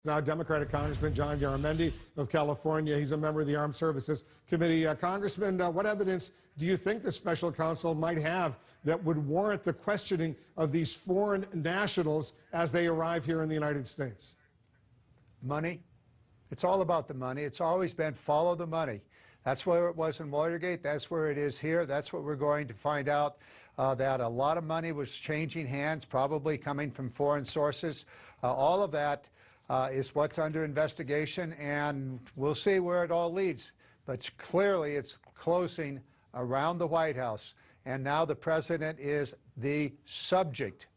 Now, Democratic Congressman John Garamendi of California. He's a member of the Armed Services Committee. Congressman, what evidence do you think the special counsel might have that would warrant the questioning of these foreign nationals as they arrive here in the United States? Money. It's all about the money. It's always been follow the money. That's where it was in Watergate. That's where it is here. That's what we're going to find out, that a lot of money was changing hands, probably coming from foreign sources. All of that is what's under investigation, and we'll see where it all leads. But clearly it's closing around the White House, and now the president is the subject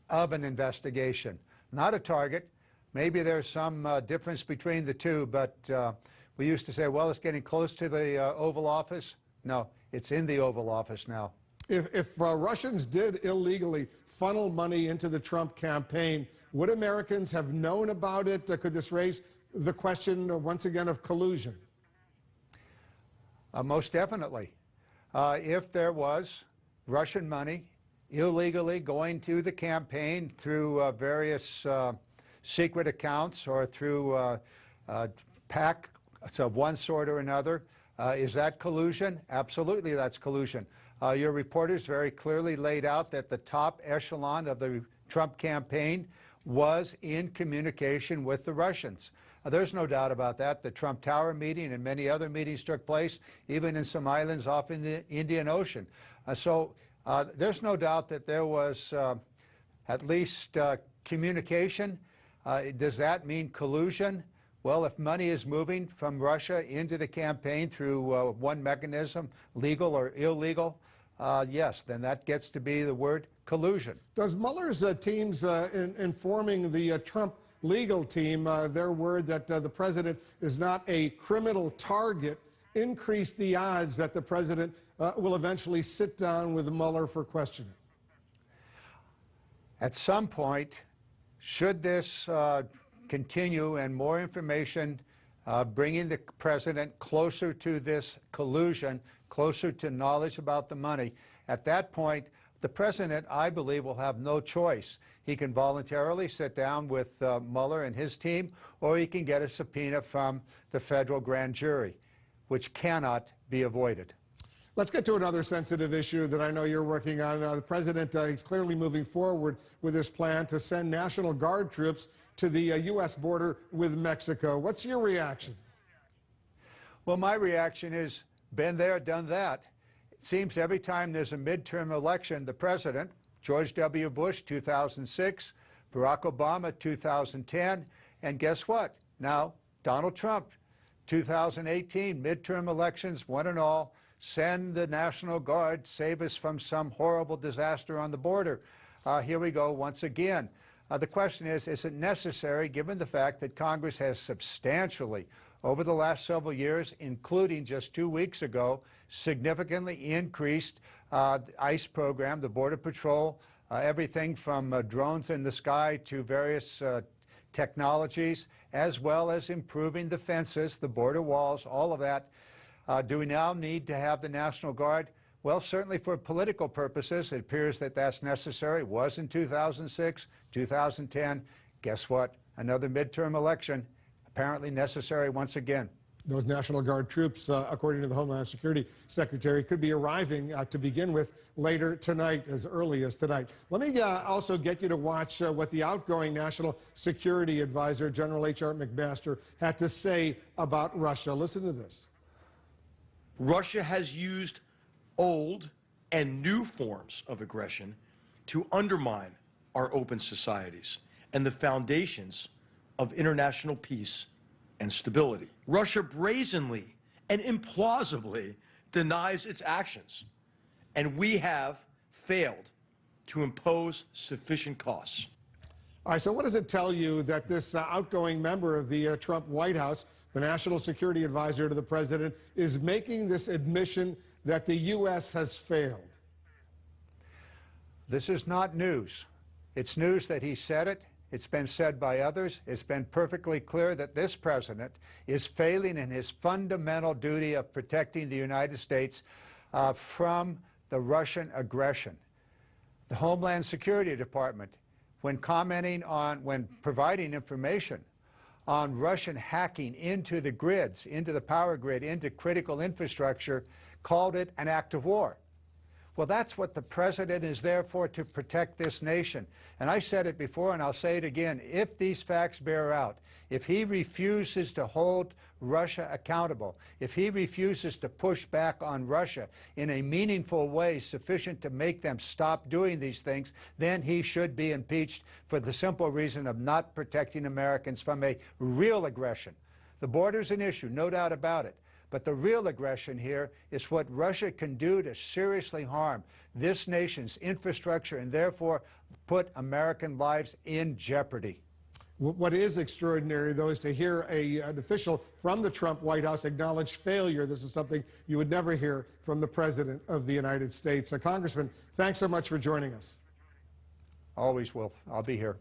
of an investigation, not a target. Maybe there's some difference between the two, but we used to say, well, it's getting close to the Oval Office. No, it's in the Oval Office now. If Russians did illegally funnel money into the Trump campaign, would Americans have known about it? Could this raise the question, once again, of collusion? Most definitely. If there was Russian money illegally going to the campaign through various secret accounts or through PAC of one sort or another, is that collusion? Absolutely, that's collusion. Your reporters very clearly laid out that the top echelon of the Trump campaign was in communication with the Russians. There's no doubt about that. The Trump Tower meeting and many other meetings took place, even in some islands off in the Indian Ocean. So there's no doubt that there was at least communication. Does that mean collusion? Well, if money is moving from Russia into the campaign through one mechanism, legal or illegal, yes, then that gets to be the word collusion. Does Mueller's teams informing the Trump legal team their word that the president is not a criminal target increase the odds that the president will eventually sit down with Mueller for questioning? At some point, should this continue and more information bringing the president closer to this collusion, closer to knowledge about the money, at that point, the president, I believe, will have no choice. He can voluntarily sit down with Mueller and his team, or he can get a subpoena from the federal grand jury, which cannot be avoided. Let's get to another sensitive issue that I know you're working on. The president is clearly moving forward with his plan to send National Guard troops to the U.S. border with Mexico. What's your reaction? Well, my reaction is, been there, done that. It seems every time there's a midterm election, the president, George W. Bush, 2006, Barack Obama, 2010, and guess what? Now, Donald Trump, 2018, midterm elections, one and all, send the National Guard, save us from some horrible disaster on the border. Here we go once again. The question is it necessary, given the fact that Congress has substantially, over the last several years, including just 2 weeks ago, significantly increased the ICE program, the Border Patrol, everything from drones in the sky to various technologies, as well as improving the fences, the border walls, all of that. Do we now need to have the National Guard? Well, certainly for political purposes, it appears that that's necessary. It was in 2006, 2010. Guess what? Another midterm election, apparently necessary once again. Those National Guard troops, according to the Homeland Security Secretary, could be arriving to begin with later tonight, as early as tonight. Let me also get you to watch what the outgoing National Security Advisor, General H.R. McMaster, had to say about Russia. Listen to this. Russia has used old and new forms of aggression to undermine our open societies and the foundations of international peace and stability. Russia brazenly and implausibly denies its actions, and we have failed to impose sufficient costs. All right, so what does it tell you that this outgoing member of the Trump White House, the National Security Advisor to the President, is making this admission that the U.S. has failed? This is not news. It's news that he said it. It's been said by others. It's been perfectly clear that this president is failing in his fundamental duty of protecting the United States from the Russian aggression. The Homeland Security Department, when providing information on Russian hacking into the grids, into the power grid, into critical infrastructure, called it an act of war. Well, that's what the president is there for, to protect this nation. And I said it before, and I'll say it again. If these facts bear out, if he refuses to hold Russia accountable, if he refuses to push back on Russia in a meaningful way sufficient to make them stop doing these things, then he should be impeached for the simple reason of not protecting Americans from a real aggression. The border's an issue, no doubt about it. But the real aggression here is what Russia can do to seriously harm this nation's infrastructure and therefore put American lives in jeopardy. What is extraordinary, though, is to hear an official from the Trump White House acknowledge failure. This is something you would never hear from the President of the United States. Congressman, thanks so much for joining us. Always, Wolf. I'll be here.